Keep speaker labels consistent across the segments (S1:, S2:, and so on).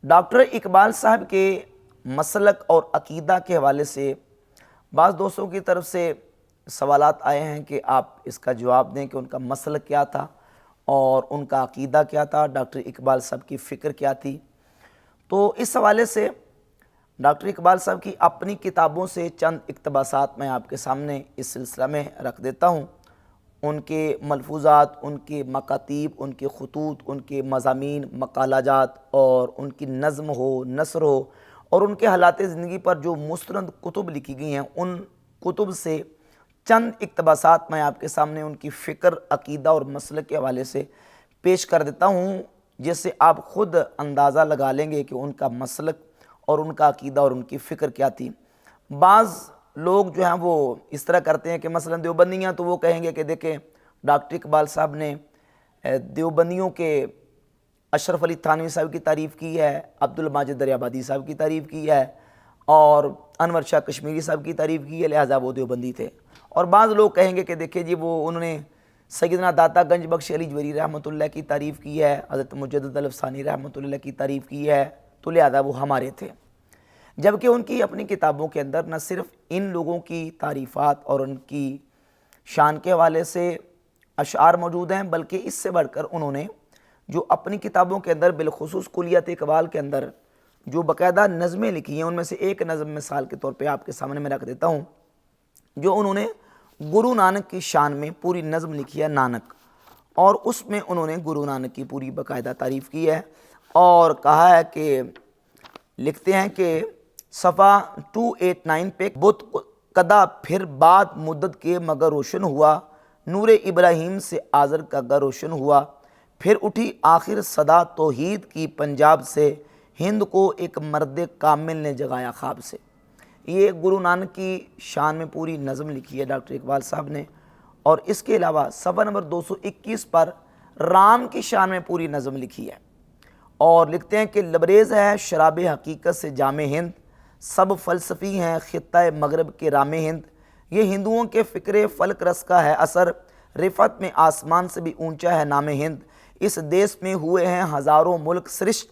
S1: Doctor Iqbal صاحب کے مسلک اور عقیدہ کے حوالے سے بعض دوستوں کی طرف سے سوالات آئے ہیں کہ آپ اس کا جواب دیں کہ ان کا مسلک کیا تھا اور ان کا عقیدہ کیا تھا، ڈاکٹر اقبال صاحب کی فکر کیا تھی۔ تو اس حوالے سے ڈاکٹر اقبال صاحب کی اپنی کتابوں سے چند اقتباسات میں آپ کے سامنے اس سلسلہ میں رکھ دیتا ہوں۔ ان کے ملفوظات، ان کے مکاتیب، ان کے خطوط، ان کے مضامین، مقالہ جات اور ان کی نظم ہو، نثر ہو اور ان کے حالات زندگی پر جو مستند کتب لکھی گئی ہیں، ان کتب سے چند اقتباسات میں آپ کے سامنے ان کی فکر، عقیدہ اور مسلک کے حوالے سے پیش کر دیتا ہوں، جس سے آپ خود اندازہ لگا لیں گے کہ ان کا مسلک اور ان کا عقیدہ اور ان کی فکر کیا تھی۔ بعض لوگ جو ہیں وہ اس طرح کرتے ہیں کہ مثلا دیوبندیاں تو وہ کہیں گے کہ دیکھیں ڈاکٹر اقبال صاحب نے دیوبندیوں کے اشرف علی تھانوی صاحب کی تعریف کی ہے، عبد الماجد دریابادی صاحب کی تعریف کی ہے اور انور شاہ کشمیری صاحب کی تعریف کی ہے، لہٰذا وہ دیوبندی تھے۔ اور بعض لوگ کہیں گے کہ دیکھیں جی وہ انہوں نے سیدنا داتا گنج بخش علی جویری رحمۃ اللہ کی تعریف کی ہے، حضرت مجدد الافسانی رحمۃ اللہ کی تعریف کی ہے، تو لہٰذا وہ ہمارے تھے۔ جبکہ ان کی اپنی کتابوں کے اندر نہ صرف ان لوگوں کی تعریفات اور ان کی شان کے حوالے سے اشعار موجود ہیں، بلکہ اس سے بڑھ کر انہوں نے جو اپنی کتابوں کے اندر بالخصوص کلیت اقبال کے اندر جو باقاعدہ نظمیں لکھی ہیں، ان میں سے ایک نظم مثال کے طور پہ آپ کے سامنے میں رکھ دیتا ہوں، جو انہوں نے گرو نانک کی شان میں پوری نظم لکھی ہے، نانک، اور اس میں انہوں نے گرو نانک کی پوری باقاعدہ تعریف کی ہے اور کہا ہے کہ لکھتے ہیں کہ صفحہ 289 پہ بت قدا پھر بعد مدت کے مگر روشن ہوا، نور ابراہیم سے آذر کا گر روشن ہوا، پھر اٹھی آخر صدا توحید کی پنجاب سے، ہند کو ایک مرد کامل نے جگایا خواب سے۔ یہ گرو نانک کی شان میں پوری نظم لکھی ہے ڈاکٹر اقبال صاحب نے، اور اس کے علاوہ صفحہ نمبر 221 پر رام کی شان میں پوری نظم لکھی ہے اور لکھتے ہیں کہ لبریز ہے شراب حقیقت سے جام ہند، سب فلسفی ہیں خطہ مغرب کے رام ہند، یہ ہندوؤں کے فکر فلک رس کا ہے اثر، رفعت میں آسمان سے بھی اونچا ہے نام ہند، اس دیس میں ہوئے ہیں ہزاروں ملک سرشت،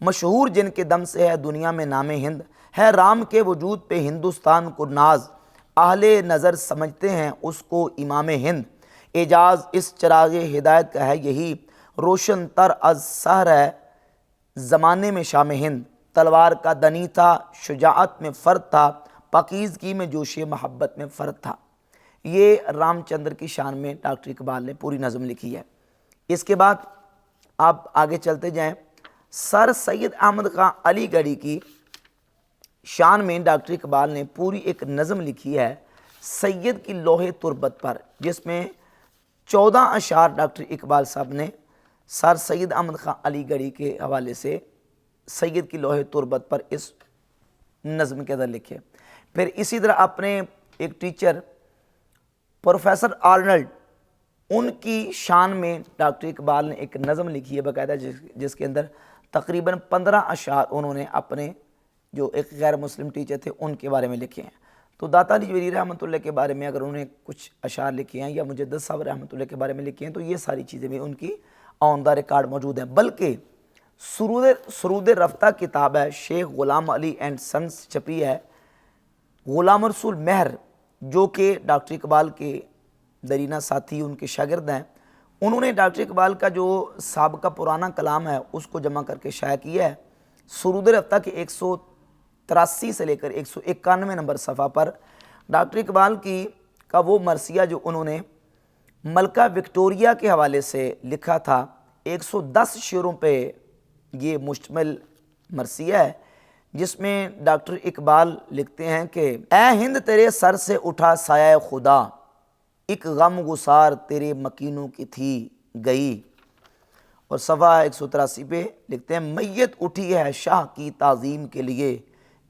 S1: مشہور جن کے دم سے ہے دنیا میں نام ہند، ہے رام کے وجود پہ ہندوستان کو ناز، اہل نظر سمجھتے ہیں اس کو امام ہند، اعجاز اس چراغ ہدایت کا ہے یہی، روشن تر از سحر ہے زمانے میں شام ہند، تلوار کا دنی تھا شجاعت میں فرد تھا، پاکیزگی میں جوش محبت میں فرد تھا۔ یہ رام چندر کی شان میں ڈاکٹر اقبال نے پوری نظم لکھی ہے۔ اس کے بعد آپ آگے چلتے جائیں، سر سید احمد خان علی گڑھی کی شان میں ڈاکٹر اقبال نے پوری ایک نظم لکھی ہے سید کی لوح تربت پر، جس میں 14 اشعار ڈاکٹر اقبال صاحب نے سر سید احمد خان علی گڑھی کے حوالے سے سید کی لوح تربت پر اس نظم کے اندر لکھے۔ پھر اسی طرح اپنے ایک ٹیچر پروفیسر آرنلڈ، ان کی شان میں ڈاکٹر اقبال نے ایک نظم لکھی ہے باقاعدہ، جس کے اندر تقریباً 15 اشعار انہوں نے اپنے جو ایک غیر مسلم ٹیچر تھے ان کے بارے میں لکھے ہیں۔ تو داتا علی جویری رحمۃ اللہ کے بارے میں اگر انہوں نے کچھ اشعار لکھے ہیں یا مجدد صاحب رحمۃ اللہ کے بارے میں لکھے ہیں تو یہ ساری چیزیں بھی ان کی آن دا ریکارڈ موجود ہیں۔ بلکہ سرود رفتہ کتاب ہے، شیخ غلام علی اینڈ سنس چھپی ہے، غلام رسول مہر جو کہ ڈاکٹر اقبال کے درینہ ساتھی ان کے شاگرد ہیں، انہوں نے ڈاکٹر اقبال کا جو سابقہ پرانا کلام ہے اس کو جمع کر کے شائع کیا ہے۔ سرود رفتہ کے 183 سے لے کر 191 نمبر صفحہ پر ڈاکٹر اقبال کا وہ مرثیہ جو انہوں نے ملکہ وکٹوریہ کے حوالے سے لکھا تھا، 110 شعروں پہ یہ مشتمل مرثیہ ہے، جس میں ڈاکٹر اقبال لکھتے ہیں کہ اے ہند تیرے سر سے اٹھا سایہ خدا، ایک غم گسار تیرے مکینوں کی تھی گئی، اور صفحہ 183 پہ لکھتے ہیں میت اٹھی ہے شاہ کی تعظیم کے لیے،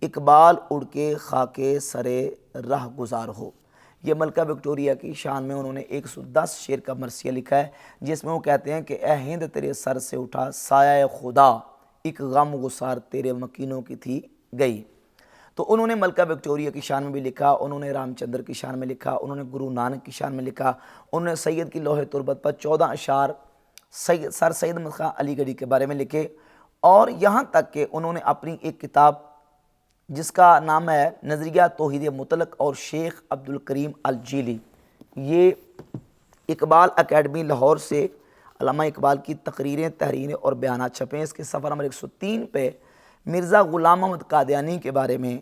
S1: اقبال اڑ کے خاکے سرے رہ گزار ہو۔ یہ ملکہ وکٹوریہ کی شان میں انہوں نے 110 شعر کا مرثیہ لکھا ہے، جس میں وہ کہتے ہیں کہ اے ہند تیرے سر سے اٹھا سایہ خدا، ایک غم گسار تیرے مکینوں کی تھی گئی۔ تو انہوں نے ملکہ وکٹوریہ کی شان میں بھی لکھا، انہوں نے رام چندر کی شان میں لکھا، انہوں نے گرو نانک کی شان میں لکھا، انہوں نے سید کی لوح تربت پر 14 اشعار سر سید احمد خان علی گڑھی کے بارے میں لکھے، اور یہاں تک کہ انہوں نے اپنی ایک کتاب جس کا نام ہے نظریہ توحید مطلق اور شیخ عبد الکریم الجیلی، یہ اقبال اکیڈمی لاہور سے علامہ اقبال کی تقریریں، تحریریں اور بیانات چھپے ہیں۔ اس کے صفحہ نمبر 103 پہ مرزا غلام محمد قادیانی کے بارے میں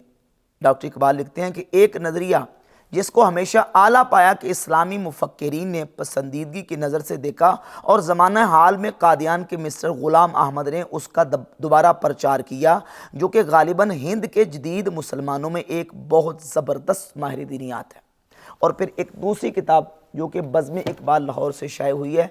S1: ڈاکٹر اقبال لکھتے ہیں کہ ایک نظریہ جس کو ہمیشہ اعلیٰ پایا کہ اسلامی مفکرین نے پسندیدگی کی نظر سے دیکھا اور زمانہ حال میں قادیان کے مسٹر غلام احمد نے اس کا دوبارہ پرچار کیا، جو کہ غالباً ہند کے جدید مسلمانوں میں ایک بہت زبردست ماہر دینیات ہے۔ اور پھر ایک دوسری کتاب جو کہ بزم اقبال لاہور سے شائع ہوئی ہے،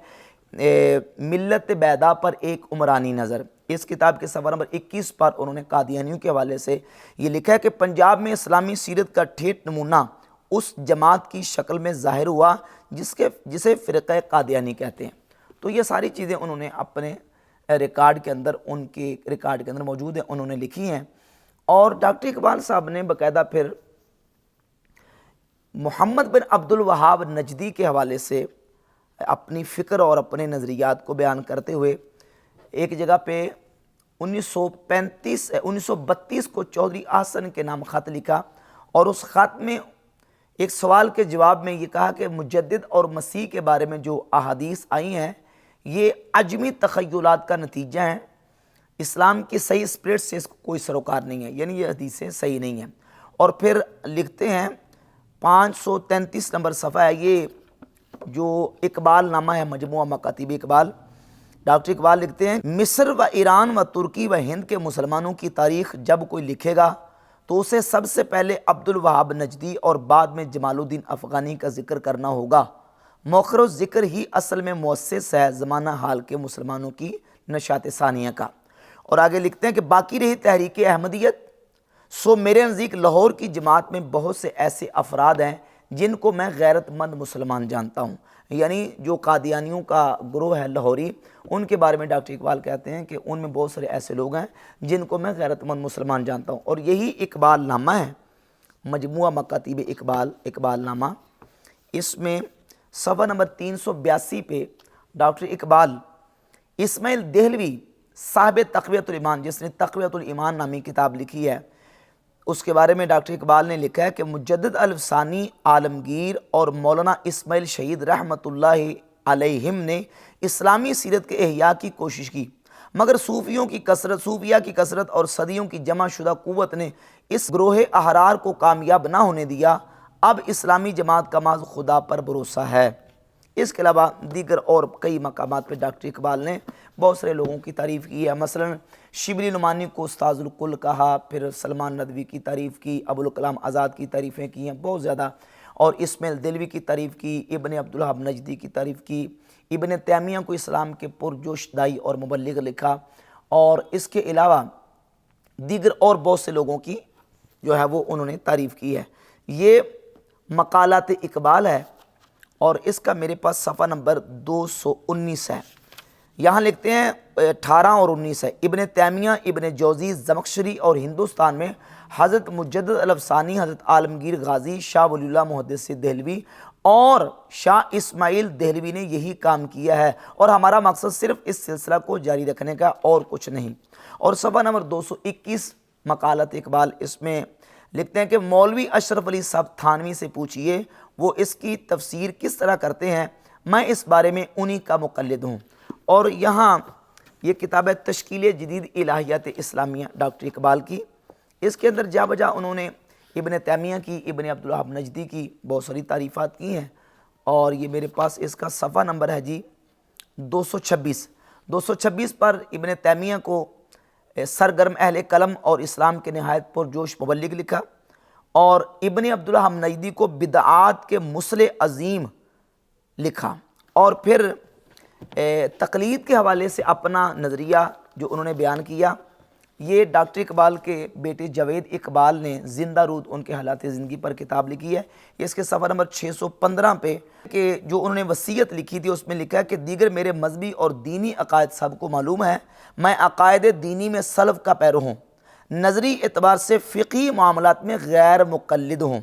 S1: ملت بیدا پر ایک عمرانی نظر، اس کتاب کے صفحہ نمبر 21 پر انہوں نے قادیانیوں کے حوالے سے یہ لکھا ہے کہ پنجاب میں اسلامی سیرت کا ٹھیٹ نمونہ اس جماعت کی شکل میں ظاہر ہوا جسے فرقہ قادیانی کہتے ہیں۔ تو یہ ساری چیزیں انہوں نے اپنے ریکارڈ کے اندر، ان کے ریکارڈ کے اندر موجود ہیں، انہوں نے لکھی ہیں۔ اور ڈاکٹر اقبال صاحب نے باقاعدہ پھر محمد بن عبد الوہاب نجدی کے حوالے سے اپنی فکر اور اپنے نظریات کو بیان کرتے ہوئے ایک جگہ پہ 1932 کو چودھری احسن کے نام خط لکھا، اور اس خط میں ایک سوال کے جواب میں یہ کہا کہ مجدد اور مسیح کے بارے میں جو احادیث آئی ہیں یہ عجمی تخیلات کا نتیجہ ہیں، اسلام کی صحیح اسپرٹ سے اس کو کوئی سروکار نہیں ہے، یعنی یہ حدیثیں صحیح نہیں ہیں۔ اور پھر لکھتے ہیں 533 نمبر صفحہ ہے، یہ جو اقبال نامہ ہے مجموعہ مکاتیب اقبال، ڈاکٹر اقبال لکھتے ہیں مصر و ایران و ترکی و ہند کے مسلمانوں کی تاریخ جب کوئی لکھے گا تو اسے سب سے پہلے عبد الوہاب نجدی اور بعد میں جمال الدین افغانی کا ذکر کرنا ہوگا۔ مؤخر ذکر ہی اصل میں مؤسس ہے زمانہ حال کے مسلمانوں کی نشاط ثانیہ کا۔ اور آگے لکھتے ہیں کہ باقی رہی تحریک احمدیت، سو میرے نزدیک لاہور کی جماعت میں بہت سے ایسے افراد ہیں جن کو میں غیرت مند مسلمان جانتا ہوں، یعنی جو قادیانیوں کا گروہ ہے لاہوری، ان کے بارے میں ڈاکٹر اقبال کہتے ہیں کہ ان میں بہت سارے ایسے لوگ ہیں جن کو میں غیرت مند مسلمان جانتا ہوں۔ اور یہی اقبال نامہ ہے مجموعہ مکاتیب اقبال، اقبال نامہ، اس میں صفحہ نمبر 382 پہ ڈاکٹر اقبال اسماعیل دہلوی صاحب تقویۃ الایمان، جس نے تقویۃ الایمان نامی کتاب لکھی ہے، اس کے بارے میں ڈاکٹر اقبال نے لکھا ہے کہ مجدد الفسانی، عالمگیر اور مولانا اسماعیل شہید رحمۃ اللہ علیہم نے اسلامی سیرت کے احیاء کی کوشش کی، مگر صوفیہ کی کثرت اور صدیوں کی جمع شدہ قوت نے اس گروہ احرار کو کامیاب نہ ہونے دیا۔ اب اسلامی جماعت کا محض خدا پر بھروسہ ہے۔ اس کے علاوہ دیگر اور کئی مقامات پہ ڈاکٹر اقبال نے بہت سارے لوگوں کی تعریف کی ہے، مثلا شبلی نعمانی کو استاذ الکل کہا، پھر سلمان ندوی کی تعریف کی، ابوالکلام آزاد کی تعریفیں کی ہیں بہت زیادہ، اور اسماعیل دہلوی کی تعریف کی، ابن عبدالوہاب نجدی کی تعریف کی، ابن تیمیہ کو اسلام کے پرجوش دائی اور مبلغ لکھا، اور اس کے علاوہ دیگر اور بہت سے لوگوں کی جو ہے وہ انہوں نے تعریف کی ہے۔ یہ مقالات اقبال ہے، اور اس کا میرے پاس صفحہ نمبر 219 ہے۔ یہاں لکھتے ہیں 18 اور 19 ہے، ابن تیمیہ، ابن جوزی، زمخشری اور ہندوستان میں حضرت مجدد الافسانی، حضرت عالمگیر غازی، شاہ ولی اللہ محدث دہلوی اور شاہ اسماعیل دہلوی نے یہی کام کیا ہے، اور ہمارا مقصد صرف اس سلسلہ کو جاری رکھنے کا اور کچھ نہیں۔ اور صفحہ نمبر 221 مقالات اقبال، اس میں لکھتے ہیں کہ مولوی اشرف علی صاحب تھانوی سے پوچھئے، وہ اس کی تفسیر کس طرح کرتے ہیں، میں اس بارے میں انہی کا مقلد ہوں۔ اور یہاں یہ کتاب ہے تشکیل جدید الہیات اسلامیہ ڈاکٹر اقبال کی، اس کے اندر جا بجا انہوں نے ابن تیمیہ کی، ابن عبدالوہاب نجدی کی بہت ساری تعریفات کی ہیں، اور یہ میرے پاس اس کا صفحہ نمبر ہے جی 226 پر ابن تیمیہ کو سرگرم اہل قلم اور اسلام کے نہایت پرجوش مبلغ لکھا، اور ابن عبدالوہاب نجدی کو بدعات کے مصلح عظیم لکھا، اور پھر تقلید کے حوالے سے اپنا نظریہ جو انہوں نے بیان کیا، یہ ڈاکٹر اقبال کے بیٹے جاوید اقبال نے زندہ رود ان کے حالات زندگی پر کتاب لکھی ہے۔ اس کے صفحہ نمبر 615 پہ کہ جو انہوں نے وصیت لکھی تھی، اس میں لکھا ہے کہ دیگر میرے مذہبی اور دینی عقائد سب کو معلوم ہے، میں عقائد دینی میں سلف کا پیرو ہوں، نظری اعتبار سے فقہی معاملات میں غیر مقلد ہوں،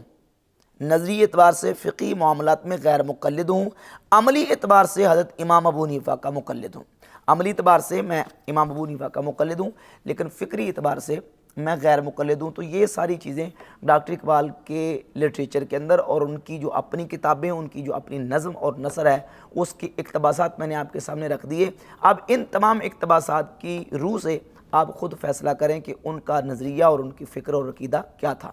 S1: نظری اعتبار سے فقہی معاملات میں غیر مقلد ہوں، عملی اعتبار سے حضرت امام ابو حنیفہ کا مقلد ہوں۔ عملی اعتبار سے میں امام ابو حنیفہ کا مقلد ہوں، لیکن فکری اعتبار سے میں غیر مقلد ہوں۔ تو یہ ساری چیزیں ڈاکٹر اقبال کے لٹریچر کے اندر اور ان کی جو اپنی کتابیں، ان کی جو اپنی نظم اور نثر ہے، اس کی اقتباسات میں نے آپ کے سامنے رکھ دیے۔ اب ان تمام اقتباسات کی روح سے آپ خود فیصلہ کریں کہ ان کا نظریہ اور ان کی فکر اور عقیدہ کیا تھا۔